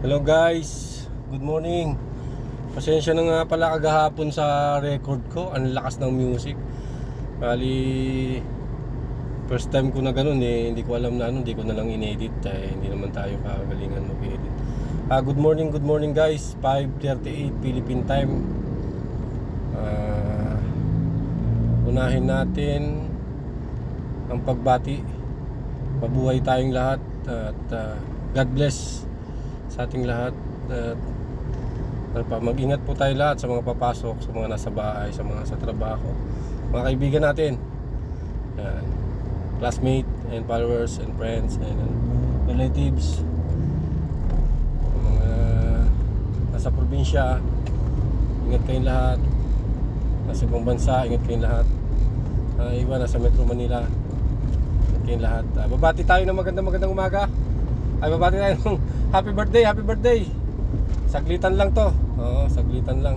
Hello guys, good morning. Pasensya na nga pala kagahapon sa record ko. Ang lakas ng music. Bali, first time ko na ganun eh. Hindi ko alam na ano, hindi ko na lang inedit hindi naman tayo kagalingan mag-edit. Good morning guys. 5:38 Philippine time. Unahin natin ang pagbati. Mabuhay tayong lahat at God bless sa ating lahat. Mag-ingat po tayo lahat sa mga papasok, sa mga nasa bahay, sa mga sa trabaho, mga kaibigan natin, classmate and followers and friends and relatives, mga nasa probinsya, ingat kayong lahat. Nasa ibang bansa, ingat kayong lahat. Iba nasa Metro Manila, ingat kayong lahat. Babati tayo ng magandang umaga. Babati tayo ng happy birthday. Saglitan lang to. Oo, saglitan lang.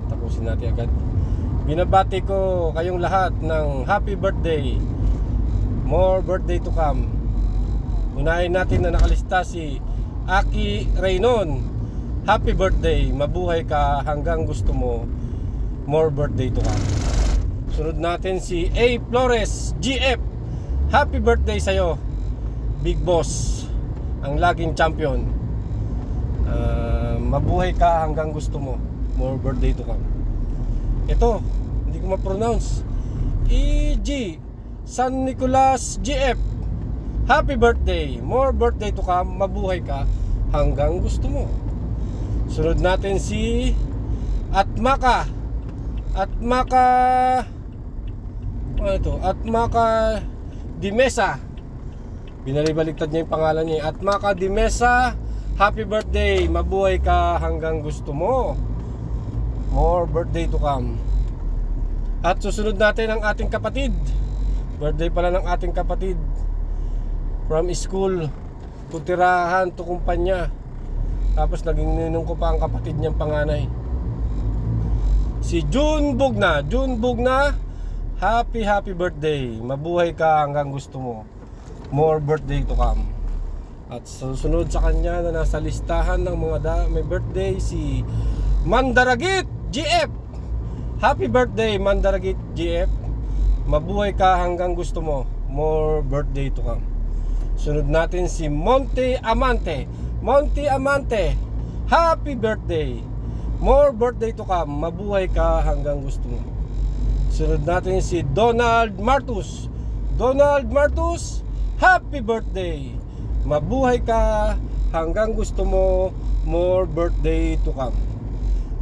Tapusin natin agad. Binabati ko kayong lahat ng happy birthday. More birthday to come. Unahin natin na nakalista si Aki Reynon. Happy birthday. Mabuhay ka hanggang gusto mo. More birthday to come. Sunod natin si A. Flores GF. Happy birthday sa'yo, Big Boss, ang laging champion. Mabuhay ka hanggang gusto mo. More birthday to come. Ito, hindi ko ma-pronounce. E.G. San Nicolas GF. Happy birthday. More birthday to come. Mabuhay ka hanggang gusto mo. Sunod natin si Atmaka Dimesa. Binalibaligtad niya yung pangalan niya. Atmaka Dimesa. Happy birthday. Mabuhay ka hanggang gusto mo. More birthday to come. At susunod natin ang ating kapatid. Birthday pala ng ating kapatid. From school to tirahan to kumpanya. Tapos naging ninong ko pa ang kapatid niyang panganay. Si June Bugna. Happy birthday. Mabuhay ka hanggang gusto mo. More birthday to come. At susunod sa kanya na nasa listahan ng mga may birthday si Mandaragit GF. Happy birthday Mandaragit GF. Mabuhay ka hanggang gusto mo. More birthday to come. Sunod natin si Monte Amante. Happy birthday. More birthday to come. Mabuhay ka hanggang gusto mo. Sunod natin si Donald Martus. Happy birthday. Mabuhay ka hanggang gusto mo. More birthday to come.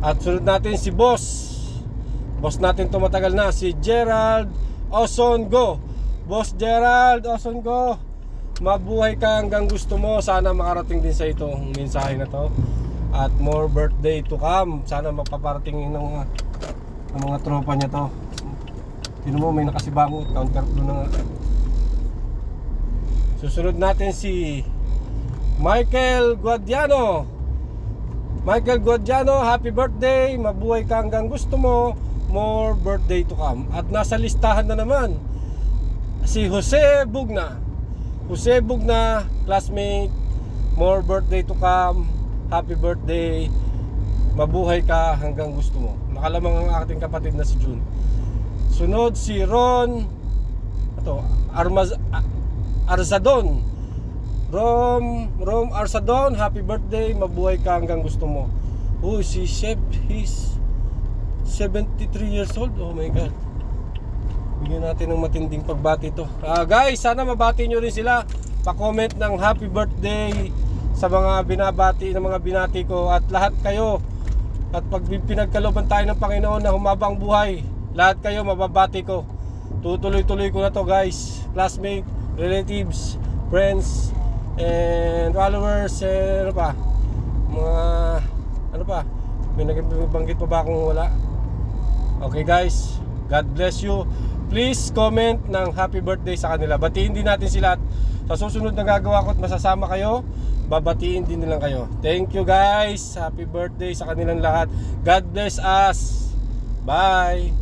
At sunod natin si Boss natin to matagal na, si Gerald Osongo. Boss Gerald Osongo, mabuhay ka hanggang gusto mo. Sana makarating din sa itong mensahe na to. At more birthday to come. Sana mapaparating ng mga tropa niya to. Tignan mo, may nakasibangot. Counter blue na nga. Susunod natin si Michael Guadiano. Happy birthday. Mabuhay ka hanggang gusto mo. More birthday to come. At nasa listahan na naman si Jose Bugna, classmate. More birthday to come. Happy birthday. Mabuhay ka hanggang gusto mo. Nakalamang ang ating kapatid na si June. Sunod si Ron Arzadon. Rom Arzadon, happy birthday. Mabuhay ka hanggang gusto mo. Si Chef, he's 73 years old. Oh my God. Bigyan natin ng matinding pagbati to. Guys, sana mabati nyo rin sila. Pa-comment ng happy birthday sa mga binabati, ng mga binati ko. At lahat kayo, at pag pinagkalooban tayo ng Panginoon na humabang buhay, lahat kayo mababati ko. Tutuloy-tuloy ko na to guys. Classmate, relatives, friends, and followers, may nagbanggit pa ba kung wala? Okay guys, God bless you. Please comment ng happy birthday sa kanila. Batiin din natin sila. Sa susunod na gagawa ko at masasama kayo, babatiin din nilang kayo. Thank you guys. Happy birthday sa kanilang lahat. God bless us. Bye.